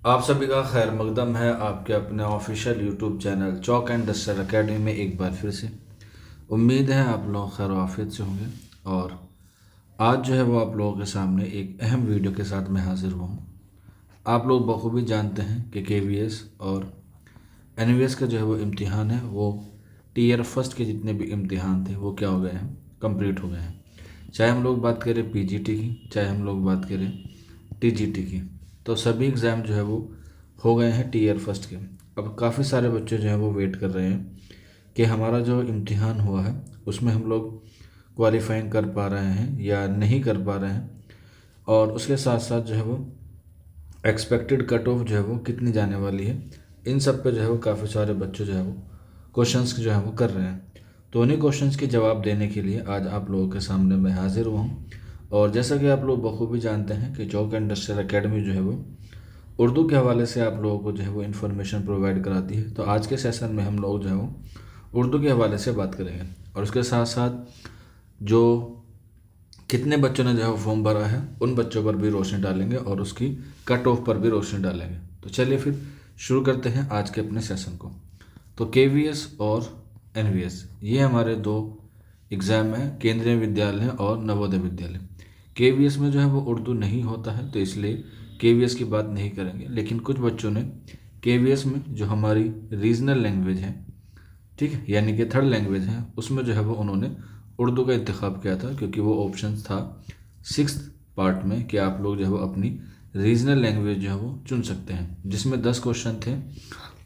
आप सभी का खैर मकदम है आपके अपने official YouTube channel chalk and duster academy में एक बार फिर से। उम्मीद है आप लोग खैर आफियत से होंगे। और आज जो है वो आप लोगों के सामने एक अहम वीडियो के साथ मैं हाजिर हुआ हूँ। आप लोग बखूबी जानते हैं कि केवीएस और एनवीएस का जो है वो इम्तिहान है, वो टीयर फर्स्ट के जितने भी इम्तिहान थे वो क्या हो गए हैं, कंप्लीट हो गए हैं। चाहे हम लोग बात करें पीजीटी की, चाहे हम लोग बात करें टीजीटी की, तो सभी एग्ज़ाम जो है वो हो गए हैं टीयर फर्स्ट के। अब काफ़ी सारे बच्चे जो हैं वो वेट कर रहे हैं कि हमारा जो इम्तिहान हुआ है उसमें हम लोग क्वालिफाइंग कर पा रहे हैं या नहीं कर पा रहे हैं, और उसके साथ साथ जो है वो एक्सपेक्टेड कट ऑफ जो है वो कितनी जाने वाली है। इन सब पे जो है वो काफ़ी सारे बच्चे जो है वो क्वेश्चंस जो है वो कर रहे हैं। तो उन्हीं क्वेश्चंस के जवाब देने के लिए आज आप लोगों के सामने मैं हाजिर हुआ हूँ। और जैसा कि आप लोग बखूबी जानते हैं कि चौक इंडस्ट्रियल एकेडमी जो है वो उर्दू के हवाले से आप लोगों को जो है वो इन्फॉर्मेशन प्रोवाइड कराती है। तो आज के सेशन में हम लोग जो है वो उर्दू के हवाले से बात करेंगे, और उसके साथ साथ जो कितने बच्चों ने जो है वो फॉर्म भरा है उन बच्चों पर भी रोशनी डालेंगे और उसकी कट ऑफ पर भी रोशनी डालेंगे। तो चलिए फिर शुरू करते हैं आज के अपने सेशन को। तो केवीएस और एनवीएस ये हमारे दो एग्ज़ाम हैं, केंद्रीय विद्यालय और नवोदय विद्यालय। केवीएस में जो है वो उर्दू नहीं होता है, तो इसलिए केवीएस की बात नहीं करेंगे। लेकिन कुछ बच्चों ने केवीएस में जो हमारी रीजनल लैंग्वेज है, ठीक है, यानी कि थर्ड लैंग्वेज है, उसमें जो है वो उन्होंने उर्दू का इंतखाब किया था, क्योंकि वो ऑप्शन था सिक्स्थ पार्ट में कि आप लोग जो है वो अपनी रीजनल लैंग्वेज जो है वो चुन सकते हैं, जिसमें 10 क्वेश्चन थे।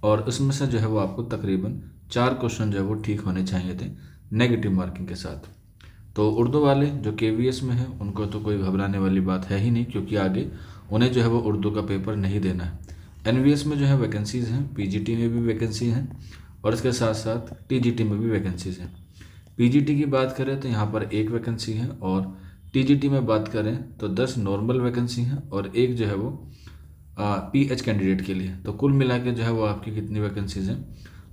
और उसमें से जो है वो आपको तकरीबन 4 क्वेश्चन जो है वो ठीक होने चाहिए थे नेगेटिव मार्किंग के साथ। तो उर्दू वाले जो केवीएस में है उनको तो कोई घबराने वाली बात है ही नहीं, क्योंकि आगे उन्हें जो है वो उर्दू का पेपर नहीं देना है। एनवीएस में जो है वैकेंसीज़ हैं, पीजीटी में भी वैकेंसी हैं, और इसके साथ साथ टीजीटी में भी वैकेंसीज़ हैं। पीजीटी की बात करें तो यहाँ पर एक वैकेंसी है, और टीजीटी में बात करें तो 10 नॉर्मल वैकेंसी हैं और एक जो है वो पीएच कैंडिडेट के लिए। तो कुल मिला के जो है वो आपकी कितनी वैकेंसीज़ हैं,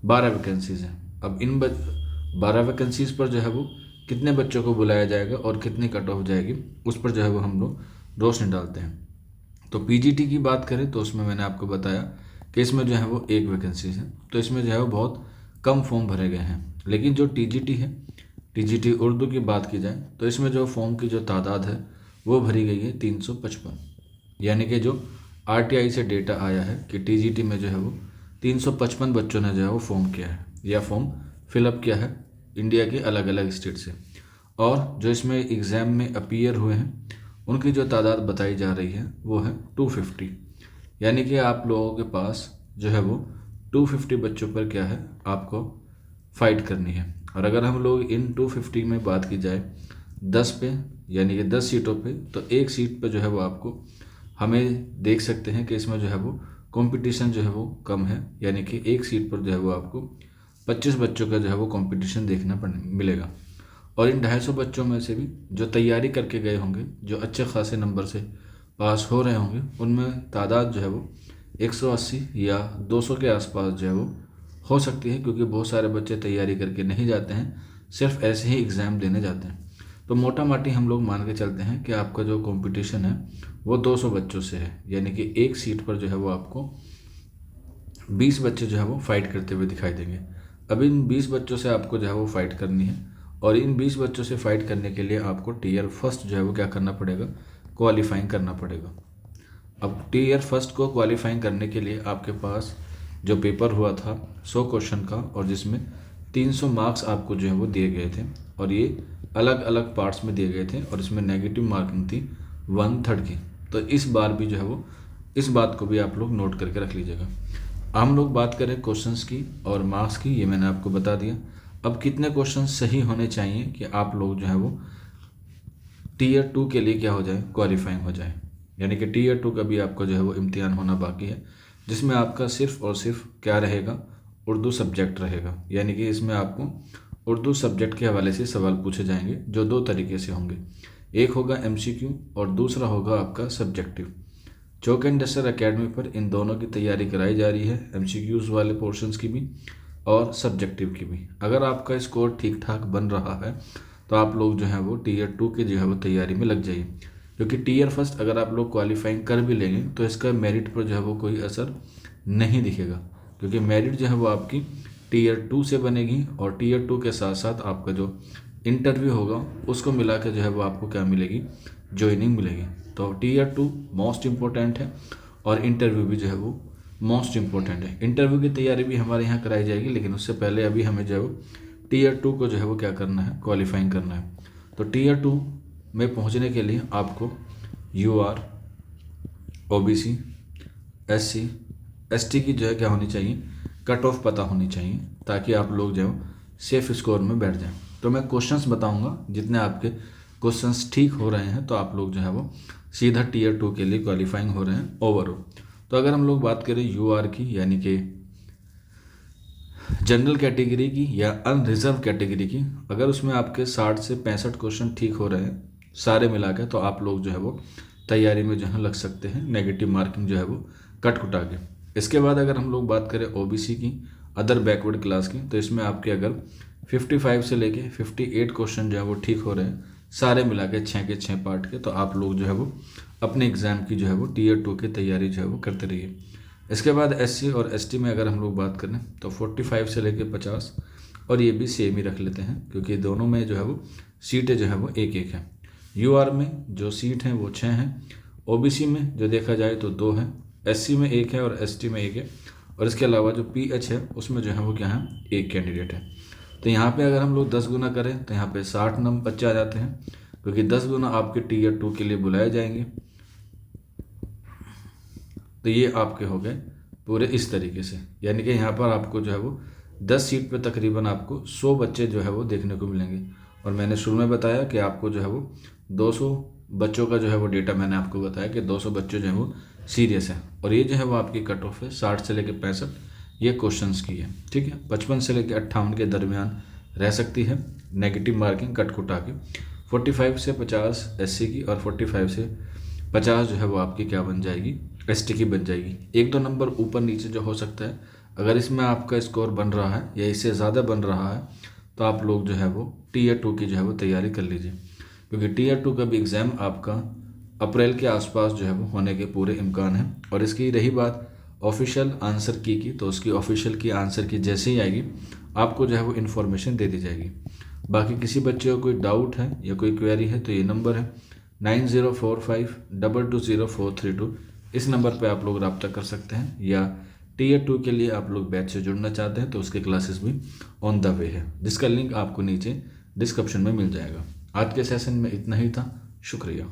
12 वैकेंसीज़ हैं। अब इन 12 वैकेंसीज़ पर जो है वो कितने बच्चों को बुलाया जाएगा और कितनी कट ऑफ जाएगी, उस पर जो है वो हम लोग रोशनी डालते हैं। तो पीजीटी की बात करें तो उसमें मैंने आपको बताया कि इसमें जो है वो एक वैकेंसी है, तो इसमें जो है वो बहुत कम फॉर्म भरे गए हैं। लेकिन जो टीजीटी है, टीजीटी उर्दू की बात की जाए तो इसमें जो फॉर्म की जो तादाद है वो भरी गई है 355। यानी कि जो आरटीआई से डेटा आया है कि टीजीटी में जो है वो 355 बच्चों ने जो है वो फॉर्म किया है या फॉर्म फिलअप किया है इंडिया के अलग अलग स्टेट से। और जो इसमें एग्ज़ाम में अपीयर हुए हैं उनकी जो तादाद बताई जा रही है वो है 250। यानी कि आप लोगों के पास जो है वो 250 बच्चों पर क्या है, आपको फ़ाइट करनी है। और अगर हम लोग इन 250 में बात की जाए 10 पे, यानी कि 10 सीटों पे, तो एक सीट पे जो है वो आपको हमें देख सकते हैं कि इसमें जो है वो कंपटीशन जो है वो कम है। यानी कि एक सीट पर जो है वो आपको 25 बच्चों का जो है वो कंपटीशन देखना मिलेगा। और इन 250 बच्चों में से भी जो तैयारी करके गए होंगे, जो अच्छे खासे नंबर से पास हो रहे होंगे, उनमें तादाद जो है वो 180 या 200 के आसपास जो है वो हो सकती है, क्योंकि बहुत सारे बच्चे तैयारी करके नहीं जाते हैं, सिर्फ ऐसे ही एग्ज़ाम देने जाते हैं। तो मोटा माटी हम लोग मान के चलते हैं कि आपका जो कंपटीशन है वो 200 बच्चों से है। यानी कि एक सीट पर जो है वो आपको 20 बच्चे जो है वो फाइट करते हुए दिखाई देंगे। अब इन 20 बच्चों से आपको जो है वो फाइट करनी है, और इन 20 बच्चों से फाइट करने के लिए आपको टीयर फर्स्ट जो है वो क्या करना पड़ेगा, क्वालिफाइंग करना पड़ेगा। अब टीयर फर्स्ट को क्वालिफाइंग करने के लिए आपके पास जो पेपर हुआ था 100 क्वेश्चन का, और जिसमें 300 मार्क्स आपको जो है वो दिए गए थे, और ये अलग अलग पार्ट्स में दिए गए थे, और इसमें नेगेटिव मार्किंग थी 1/3 की। तो इस बार भी जो है वो इस बात को भी आप लोग नोट करके रख लीजिएगा। हम लोग बात करें क्वेश्चंस की और मार्क्स की, ये मैंने आपको बता दिया। अब कितने क्वेश्चन सही होने चाहिए कि आप लोग जो है वो टीयर 2 के लिए क्या हो जाए, क्वालिफाइंग हो जाए। यानी कि टीयर 2 का भी आपका जो है वो इम्तिहान होना बाकी है, जिसमें आपका सिर्फ और सिर्फ क्या रहेगा, उर्दू सब्जेक्ट रहेगा। यानी कि इसमें आपको उर्दू सब्जेक्ट के हवाले से सवाल पूछे जाएंगे, जो दो तरीके से होंगे। एक होगा एमसीक्यू और दूसरा होगा आपका subjective. Chalk and duster academy पर इन दोनों की तैयारी कराई जा रही है, एमसीक्यूज़ वाले पोर्शंस की भी और सब्जेक्टिव की भी। अगर आपका स्कोर ठीक ठाक बन रहा है तो आप लोग जो है वो टीयर 2 की जो है वो तैयारी में लग जाइए। क्योंकि टीयर फर्स्ट अगर आप लोग क्वालिफाइंग कर भी लेंगे तो इसका मेरिट पर जो है वो कोई असर नहीं दिखेगा, क्योंकि मेरिट जो है वो आपकी टीयर 2 से बनेगी और टीयर 2 के साथ साथ आपका जो इंटरव्यू होगा उसको मिला के जो है वो आपको क्या मिलेगी, ज्वाइनिंग मिलेगी। तो टीयर 2 मोस्ट इम्पोर्टेंट है और इंटरव्यू भी जो है वो मोस्ट इम्पोर्टेंट है। इंटरव्यू की तैयारी भी हमारे यहाँ कराई जाएगी, लेकिन उससे पहले अभी हमें जो है वो टीयर 2 को जो है वो क्या करना है, क्वालिफाइंग करना है। तो टीयर 2 में पहुँचने के लिए आपको UR, OBC, SC, ST की जो है क्या होनी चाहिए, कट ऑफ पता होनी चाहिए, ताकि आप लोग जो है सेफ स्कोर में बैठ जाएं। तो मैं क्वेश्चंस बताऊंगा, जितने आपके क्वेश्चंस ठीक हो रहे हैं तो आप लोग जो है वो सीधा टीयर 2 के लिए क्वालिफाइंग हो रहे हैं ओवरऑल। तो अगर हम लोग बात करें UR की, यानी कि जनरल कैटेगरी की या अनरिजर्व कैटेगरी की, अगर उसमें आपके 60 से 65 क्वेश्चन ठीक हो रहे हैं सारे मिला के, तो आप लोग जो है वो तैयारी में जो है लग सकते हैं, नेगेटिव मार्किंग जो है वो कट कुटा के। इसके बाद अगर हम लोग बात करें OBC की, अदर बैकवर्ड क्लास की, तो इसमें आपके अगर 55 से लेके 58 क्वेश्चन जो है वो ठीक हो रहे हैं सारे मिला के 6 के 6 पार्ट के, तो आप लोग जो है वो अपने एग्ज़ाम की जो है वो टीयर 2 की तैयारी जो है वो करते रहिए। इसके बाद SC और ST में अगर हम लोग बात करें तो 45 से लेके 50, और ये भी सेम ही रख लेते हैं क्योंकि दोनों में जो है वो सीटें जो है वो एक एक हैं। UR में जो सीट हैं वो 6 हैं, OBC में जो देखा जाए तो 2 हैं, SC में 1 है और ST में 1 है, और इसके अलावा जो PH है उसमें जो है वो क्या है, 1 कैंडिडेट है। तो यहाँ पे अगर हम लोग 10 गुना करें तो यहाँ पे 60 नंबर बच्चे आ जाते हैं, क्योंकि 10 गुना आपके टीयर 2 के लिए बुलाए जाएंगे। तो ये आपके हो गए पूरे इस तरीके से, यानी कि यहाँ पर आपको जो है वो 10 सीट पे तकरीबन आपको 100 बच्चे जो है वो देखने को मिलेंगे। और मैंने शुरू में बताया कि आपको जो है वो 200 बच्चों का जो है वो डेटा मैंने आपको बताया कि 200 बच्चे जो है वो सीरियस है, और ये जो है वो आपकी कट ऑफ है 60 से लेकर 65 ये क्वेश्चंस की है, ठीक है। 55 से लेकर 58 के दरमियान रह सकती है नेगेटिव मार्किंग कट कुटा के। 45 से 50 SC की और 45 से 50 जो है वो आपकी क्या बन जाएगी, ST की बन जाएगी। 1-2 नंबर ऊपर नीचे जो हो सकता है, अगर इसमें आपका स्कोर बन रहा है या इससे ज़्यादा बन रहा है तो आप लोग जो है वो टीयर 2 की जो है वो तैयारी कर लीजिए, क्योंकि टीयर 2 का भी एग्ज़ाम आपका अप्रैल के आसपास जो है वो होने के पूरे इम्कान हैं। और इसकी रही बात ऑफिशियल आंसर की तो उसकी ऑफिशियल की आंसर की जैसे ही आएगी आपको जो है वो इन्फॉर्मेशन दे दी जाएगी। बाकी किसी बच्चे को कोई डाउट है या कोई क्वेरी है तो ये नंबर है 9045220432, इस नंबर पे आप लोग रब्ता कर सकते हैं। या टीयर 2 के लिए आप लोग बैच से जुड़ना चाहते हैं तो उसके क्लासेस भी ऑन द वे है, जिसका लिंक आपको नीचे डिस्क्रिप्शन में मिल जाएगा। आज के सेशन में इतना ही था, शुक्रिया।